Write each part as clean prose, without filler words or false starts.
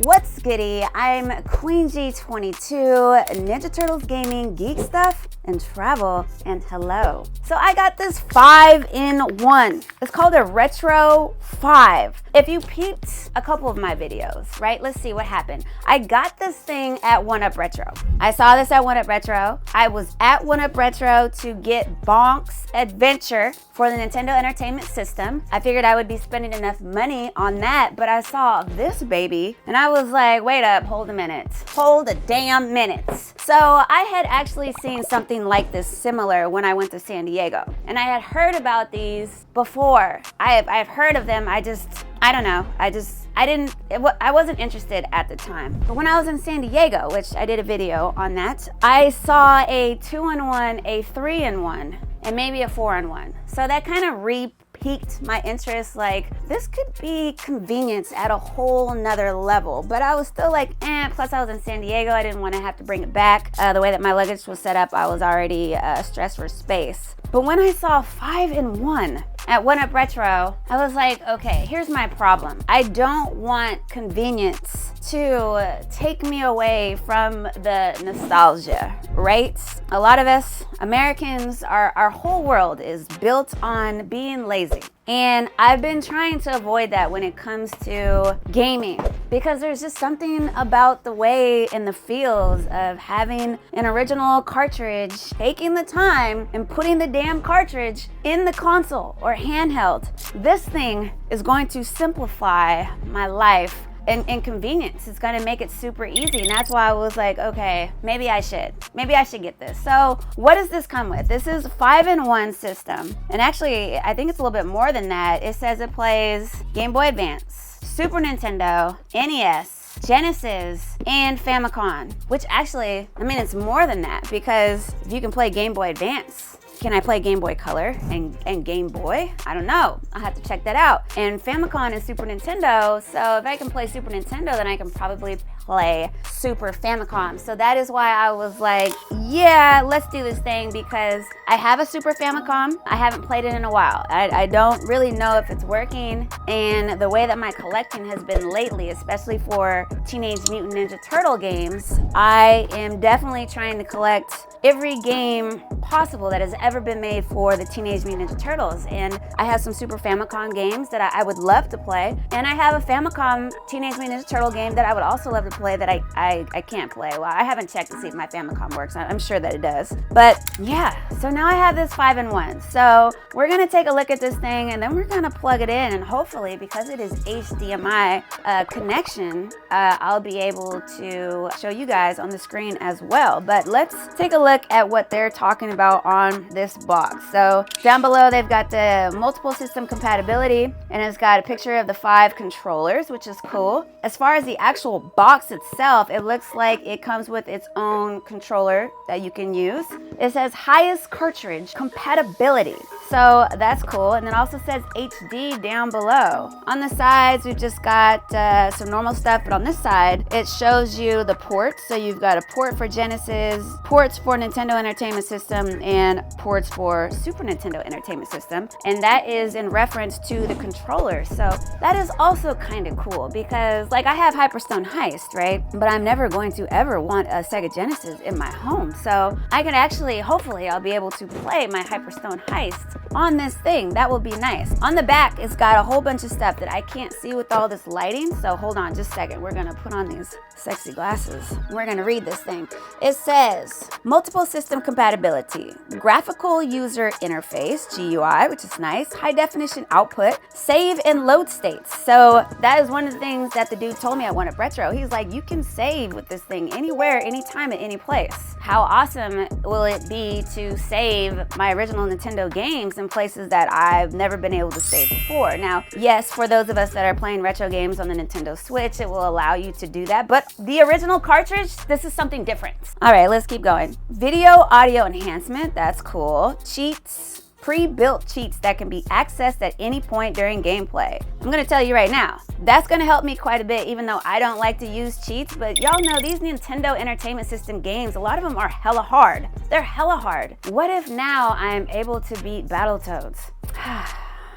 What's goody? I'm Queen G22, Ninja Turtles gaming, geek stuff, and travel, and hello. So I got this 5-in-1. It's called a Retro5. If you peeped a couple of my videos, right? Let's see what happened. I got this thing at 1UP Retro. I saw this at 1UP Retro. I was at 1UP Retro to get Bonk's Adventure for the Nintendo Entertainment System. I figured I would be spending enough money on that, but I saw this baby and I was like, wait up, hold a minute. Hold a damn minute. So I had actually seen something like this similar when I went to San Diego. And I had heard about these before. I've heard of them, I don't know. I wasn't interested at the time. But when I was in San Diego, which I did a video on that, I saw a 2-in-1, a 3-in-1, and maybe a 4-in-1. So that kind of piqued my interest, like this could be convenience at a whole nother level. But I was still like, plus I was in San Diego, I didn't want to have to bring it back. The way that my luggage was set up, I was already stressed for space. But when I saw 5-in-1 at 1UP Retro, I was like, okay, here's my problem. I don't want convenience to take me away from the nostalgia, right? A lot of us Americans, our whole world is built on being lazy. And I've been trying to avoid that when it comes to gaming, because there's just something about the way and the feels of having an original cartridge, taking the time and putting the damn cartridge in the console or handheld. This thing is going to simplify my life and convenience. It's gonna make it super easy. And that's why I was like, okay, maybe I should get this. So what does this come with? This is a 5-in-1 system. And actually, I think it's a little bit more than that. It says it plays Game Boy Advance, Super Nintendo, NES, Genesis, and Famicom, which actually, I mean, it's more than that, because if you can play Game Boy Advance, can I play Game Boy Color and Game Boy? I don't know. I'll have to check that out. And Famicom and Super Nintendo, so if I can play Super Nintendo, then I can probably play Super Famicom. So that is why I was like, yeah, let's do this thing, because I have a Super Famicom. I haven't played it in a while. I don't really know if it's working, and the way that my collecting has been lately, especially for Teenage Mutant Ninja Turtle games, I am definitely trying to collect every game possible that has ever been made for the Teenage Mutant Ninja Turtles. And I have some Super Famicom games that I would love to play, and I have a Famicom Teenage Mutant Ninja Turtle game that I would also love to play that I can't play. Well, I haven't checked to see if my Famicom works. I'm sure that it does. But yeah, so now I have this 5-in-1. So we're gonna take a look at this thing, and then we're gonna plug it in, and hopefully, because it is HDMI connection, I'll be able to show you guys on the screen as well. But let's take a look at what they're talking about on this box. So down below, they've got the multiple system compatibility, and it's got a picture of the 5 controllers, which is cool. As far as the actual box itself, it looks like it comes with its own controller that you can use. It says highest cartridge compatibility, so that's cool. And then also says HD down below. On the sides, we've just got some normal stuff, but on this side, it shows you the ports. So you've got a port for Genesis, ports for Nintendo Entertainment System, and ports for Super Nintendo Entertainment System. And that is in reference to the controller. So that is also kind of cool, because like I have Hyperstone Heist, right? But I'm never going to ever want a Sega Genesis in my home. So I can actually, hopefully I'll be able to play my Hyperstone Heist on this thing. That will be nice. On the back, it's got a whole bunch of stuff that I can't see with all this lighting. So hold on just a second. We're gonna put on these sexy glasses. We're gonna read this thing. It says multiple system compatibility, graphical user interface, GUI, which is nice, high definition output, save and load states. So that is one of the things that the dude told me at 1UP Retro. He's like, you can save with this thing anywhere, anytime, at any place. How awesome will it be to save my original Nintendo games in places that I've never been able to save before? Now, yes, for those of us that are playing retro games on the Nintendo Switch, it will allow you to do that, but the original cartridge, this is something different. All right, let's keep going. Video audio enhancement, that's cool. Cheats, pre-built cheats that can be accessed at any point during gameplay. I'm gonna tell you right now, that's gonna help me quite a bit, even though I don't like to use cheats, but y'all know these Nintendo Entertainment System games, a lot of them are hella hard. They're hella hard. What if now I'm able to beat Battletoads?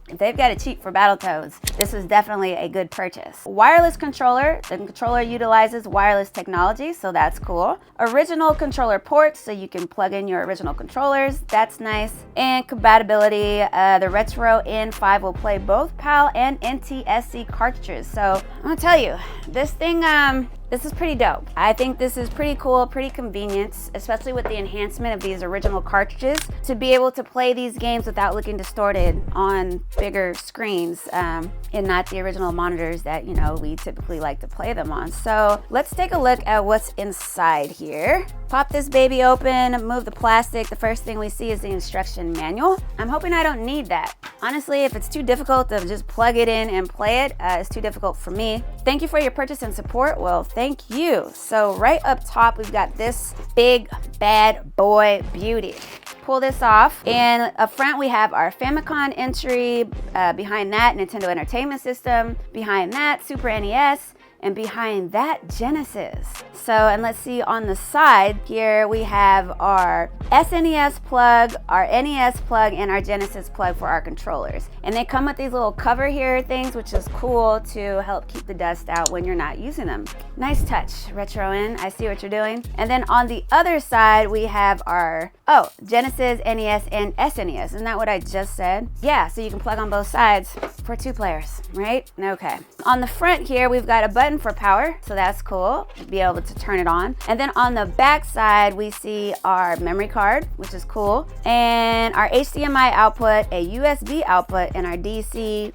if they've got a cheat for Battletoads, this is definitely a good purchase. Wireless controller. The controller utilizes wireless technology, so that's cool. Original controller ports, so you can plug in your original controllers. That's nice. And compatibility. The Retron5 will play both PAL and NTSC cartridges. So I'm gonna tell you, this thing, this is pretty dope. I think this is pretty cool, pretty convenient, especially with the enhancement of these original cartridges, to be able to play these games without looking distorted on bigger screens and not the original monitors that, you know, we typically like to play them on. So let's take a look at what's inside here. Pop this baby open, move the plastic. The first thing we see is the instruction manual. I'm hoping I don't need that. Honestly, if it's too difficult to just plug it in and play it, it's too difficult for me. Thank you for your purchase and support. Well, thank you. So right up top, we've got this big bad boy beauty. Pull this off, and up front we have our Famicom entry, behind that Nintendo Entertainment System, behind that Super NES, and behind that Genesis. So, and let's see on the side here, we have our SNES plug, our NES plug, and our Genesis plug for our controllers. And they come with these little cover here things, which is cool to help keep the dust out when you're not using them. Nice touch, RetroN, I see what you're doing. And then on the other side, we have our, Genesis, NES, and SNES. Isn't that what I just said? Yeah, so you can plug on both sides for 2 players, right? Okay. On the front here, we've got a button for power, so that's cool, be able to turn it on. And then on the back side, we see our memory card, which is cool, and our HDMI output, a USB output, and our DC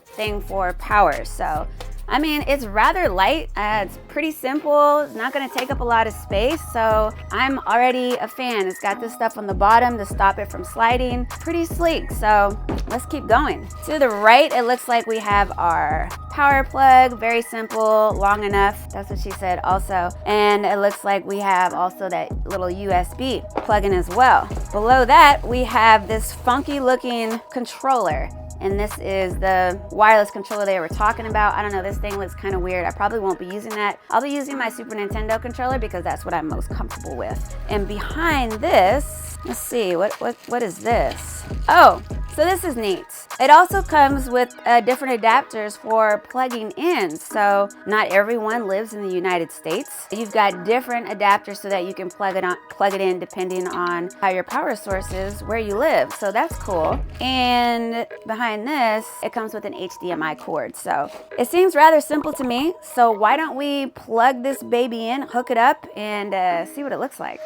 thing for power. So I mean, it's rather light, it's pretty simple, it's not gonna take up a lot of space, so I'm already a fan. It's got this stuff on the bottom to stop it from sliding. Pretty sleek, so let's keep going. To the right, it looks like we have our power plug, very simple, long enough, that's what she said also. And it looks like we have also that little USB plug-in as well. Below that, we have this funky looking controller. And this is the wireless controller they were talking about. I don't know, this thing looks kind of weird. I probably won't be using that. I'll be using my Super Nintendo controller because that's what I'm most comfortable with. And behind this, let's see, what is this? Oh, so this is neat. It also comes with different adapters for plugging in. So not everyone lives in the United States. You've got different adapters so that you can plug it in depending on how your power source is, where you live. So that's cool. And behind this, it comes with an HDMI cord. So it seems rather simple to me. So why don't we plug this baby in, hook it up, and see what it looks like.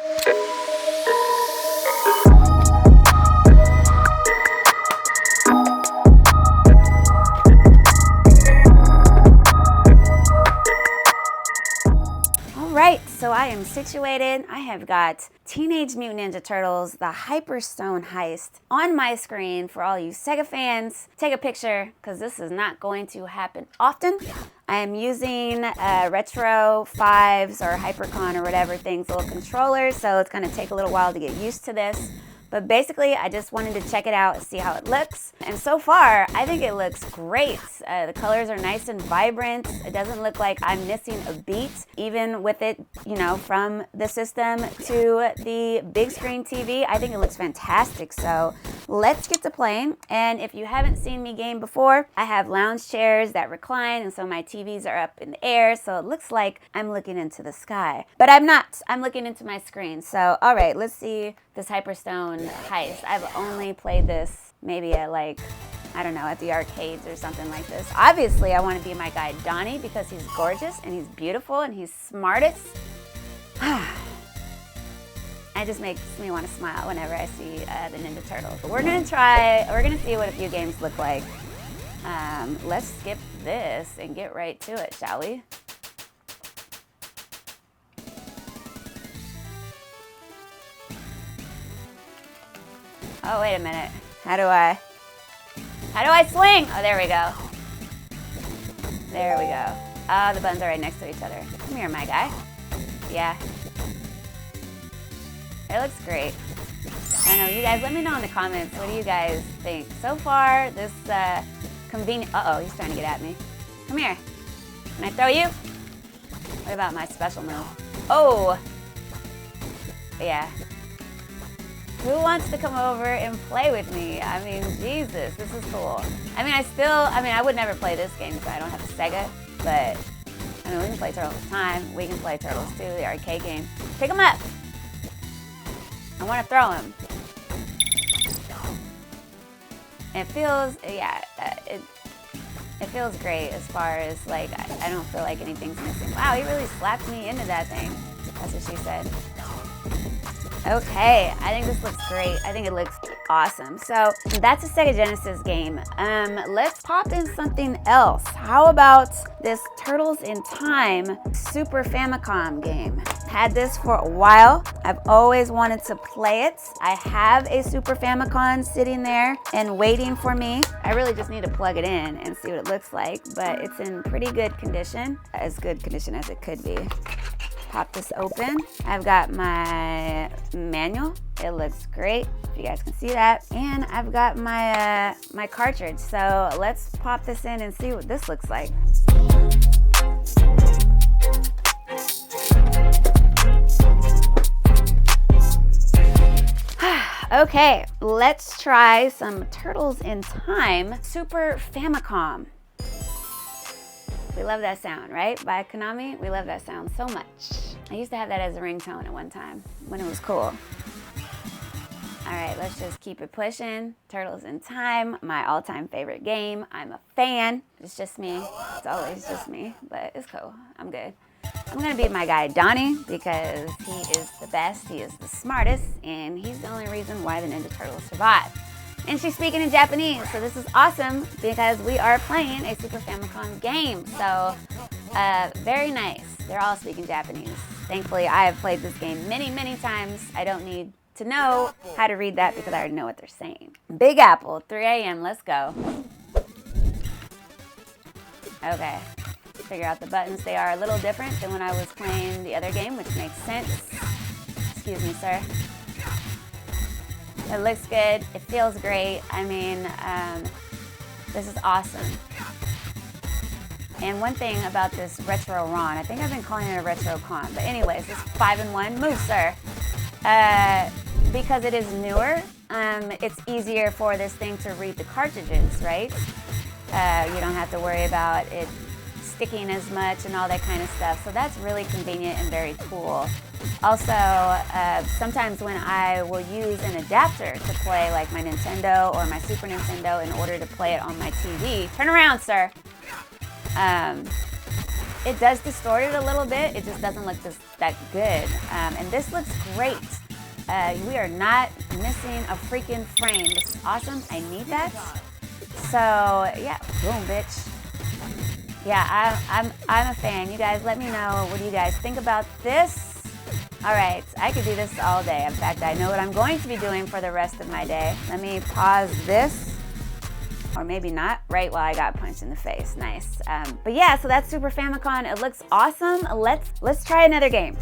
Right, so I am situated. I have got Teenage Mutant Ninja Turtles, the Hyperstone Heist on my screen for all you Sega fans. Take a picture, because this is not going to happen often. I am using Retro5s or Hypercon or whatever things, little controllers, so it's gonna take a little while to get used to this. But basically, I just wanted to check it out and see how it looks. And so far, I think it looks great. The colors are nice and vibrant. It doesn't look like I'm missing a beat, even with it, you know, from the system to the big screen TV. I think it looks fantastic. So let's get to playing. And if you haven't seen me game before, I have lounge chairs that recline, and so my TVs are up in the air. So it looks like I'm looking into the sky. But I'm not. I'm looking into my screen. So, all right, let's see this Hyperstone Heist. I've only played this maybe at, like, I don't know, at the arcades or something like this. Obviously, I want to be my guy Donnie because he's gorgeous and he's beautiful and he's smartest. It just makes me want to smile whenever I see the Ninja Turtles. But we're gonna see what a few games look like. Let's skip this and get right to it, shall we? Oh, wait a minute. How do I swing? Oh, there we go. There we go. Oh, the buttons are right next to each other. Come here, my guy. Yeah. It looks great. I know, you guys, let me know in the comments, what do you guys think? So far, this convenient, uh-oh, he's trying to get at me. Come here. Can I throw you? What about my special move? Oh! Yeah. Who wants to come over and play with me? I mean, Jesus, this is cool. I mean, I would never play this game because I don't have a Sega, but I mean, we can play Turtles in Time. We can play Turtles 2, the arcade game. Pick him up. I want to throw him. It feels, yeah, it feels great as far as like, I don't feel like anything's missing. Wow, he really slapped me into that thing. That's what she said. Okay, I think this looks great. I think it looks awesome. So that's a Sega Genesis game. Let's pop in something else. How about this Turtles in Time Super Famicom game? Had this for a while. I've always wanted to play it. I have a Super Famicom sitting there and waiting for me. I really just need to plug it in and see what it looks like, but it's in pretty good condition, as good condition as it could be. Pop this open. I've got my manual. It looks great, if you guys can see that. And I've got my my cartridge. So let's pop this in and see what this looks like. Okay, let's try some Turtles in Time Super Famicom. We love that sound, right? By Konami, we love that sound so much. I used to have that as a ringtone at one time when it was cool. All right, let's just keep it pushing. Turtles in Time, my all-time favorite game. I'm a fan. It's just me. It's always just me, but it's cool. I'm good. I'm gonna be my guy Donnie because he is the best, he is the smartest, and he's the only reason why the Ninja Turtles survived. And she's speaking in Japanese, so this is awesome because we are playing a Super Famicom game. So, very nice. They're all speaking Japanese. Thankfully, I have played this game many, many times. I don't need to know how to read that because I already know what they're saying. Big Apple, 3 a.m., let's go. Okay, figure out the buttons. They are a little different than when I was playing the other game, which makes sense. Excuse me, sir. It looks good. It feels great. I mean, this is awesome. And one thing about this RetroN, I think I've been calling it a RetroCon, but anyways, this 5-in-1 move, sir. Because it is newer, it's easier for this thing to read the cartridges, right? You don't have to worry about it sticking as much and all that kind of stuff. So that's really convenient and very cool. Also, sometimes when I will use an adapter to play like my Nintendo or my Super Nintendo in order to play it on my TV, turn around, sir. It does distort it a little bit. It just doesn't look that good. And this looks great. We are not missing a freaking frame. This is awesome. I need that. So yeah, boom, bitch. Yeah, I'm a fan. You guys, let me know. What do you guys think about this? All right, I could do this all day. In fact, I know what I'm going to be doing for the rest of my day. Let me pause this, or maybe not, right while I got punched in the face. Nice. But yeah, so that's Super Famicom. It looks awesome. Let's try another game.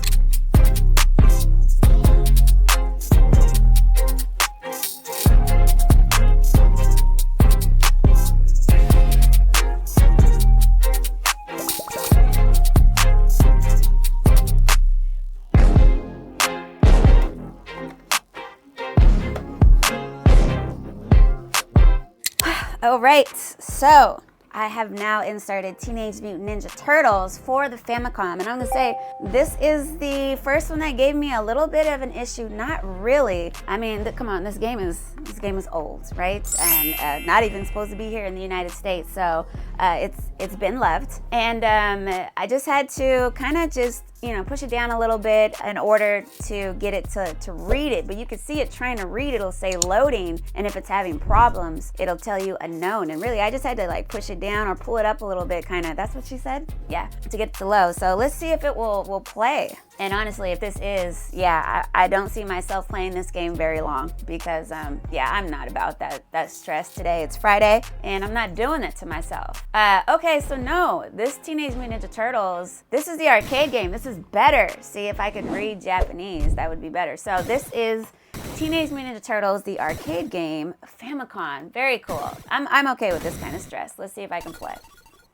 All right, so I have now inserted Teenage Mutant Ninja Turtles for the Famicom, and I'm gonna say this is the first one that gave me a little bit of an issue. Not really. I mean, come on, this game is old, right? And not even supposed to be here in the United States, so it's been loved. And I just had to kind of just push it down a little bit in order to get it to read it. But you can see it trying to read, it'll say loading, and if it's having problems, it'll tell you unknown. And really, I just had to like push it down or pull it up a little bit, kind of. That's what she said? Yeah, to get it to low. So let's see if it will play. And honestly, if this is, yeah, I don't see myself playing this game very long because, yeah, I'm not about that stress today. It's Friday, and I'm not doing it to myself. Okay, so no, this Teenage Mutant Ninja Turtles, this is the arcade game. This is better. See, if I could read Japanese, that would be better. So this is Teenage Mutant Ninja Turtles, the arcade game, Famicom. Very cool. I'm okay with this kind of stress. Let's see if I can play.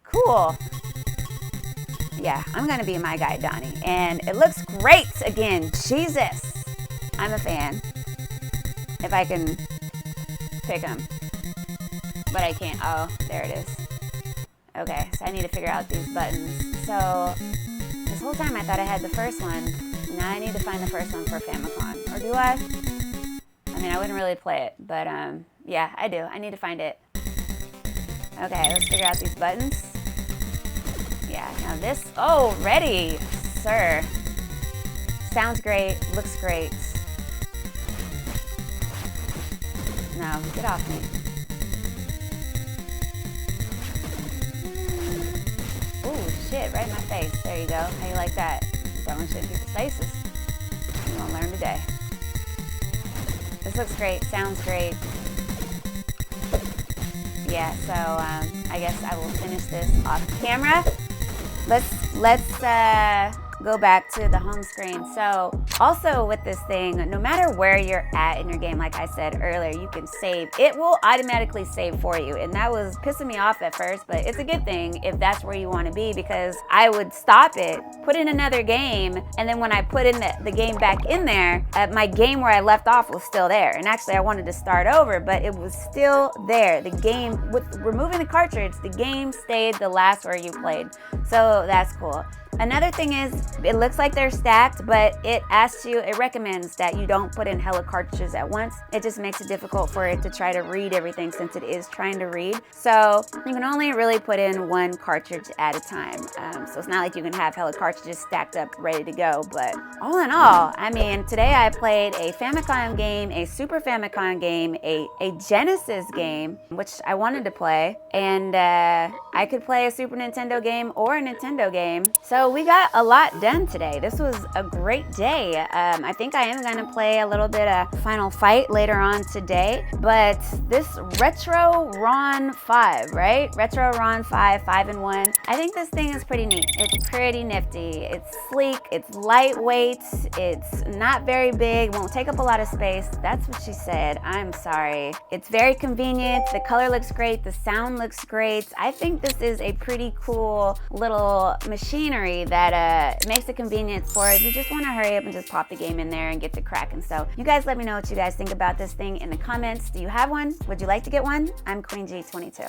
Cool. Yeah, I'm gonna be my guy, Donnie. And it looks great again. Jesus. I'm a fan. if I can pick them. But I can't. Oh, there it is. Okay, so I need to figure out these buttons. So this whole time I thought I had the first one. Now I need to find the first one for Famicom. Or do I? I mean, I wouldn't really play it, but yeah, I do. I need to find it. Okay, let's figure out these buttons. Yeah, now this, oh, ready, sir. Sounds great, looks great. No, get off me. Oh, shit, right in my face. There you go. How you like that? Throwing shit in people's faces. You won't learn today. This looks great, sounds great. Yeah, so I guess I will finish this off camera. Let's go back to the home screen. So also with this thing, no matter where you're at in your game, like I said earlier, you can save. It will automatically save for you. And that was pissing me off at first, but it's a good thing if that's where you want to be, because I would stop it, put in another game, and then when I put in the game back in there, my game where I left off was still there. And actually I wanted to start over, but it was still there. The game, with removing the cartridge, the game stayed the last where you played. So that's cool. Another thing is, it looks like they're stacked, but it asks you, it recommends that you don't put in hella cartridges at once. It just makes it difficult for it to try to read everything since it is trying to read. So you can only really put in one cartridge at a time. So it's not like you can have hella cartridges stacked up ready to go, but all in all, I mean, today I played a Famicom game, a Super Famicom game, a Genesis game, which I wanted to play, and I could play a Super Nintendo game or a Nintendo game. So we got a lot done today. This was a great day. I think I am gonna play a little bit of Final Fight later on today, but this RetroN 5, right? RetroN 5, 5-in-1. I think this thing is pretty neat. It's pretty nifty. It's sleek, it's lightweight, it's not very big, won't take up a lot of space. That's what she said. I'm sorry. It's very convenient. The color looks great. The sound looks great. I think this is a pretty cool little machinery that makes it convenient for if you just want to hurry up and just pop the game in there and get to cracking. So you guys let me know what you guys think about this thing in the comments. Do you have one? Would you like to get one? I'm Queen G 22.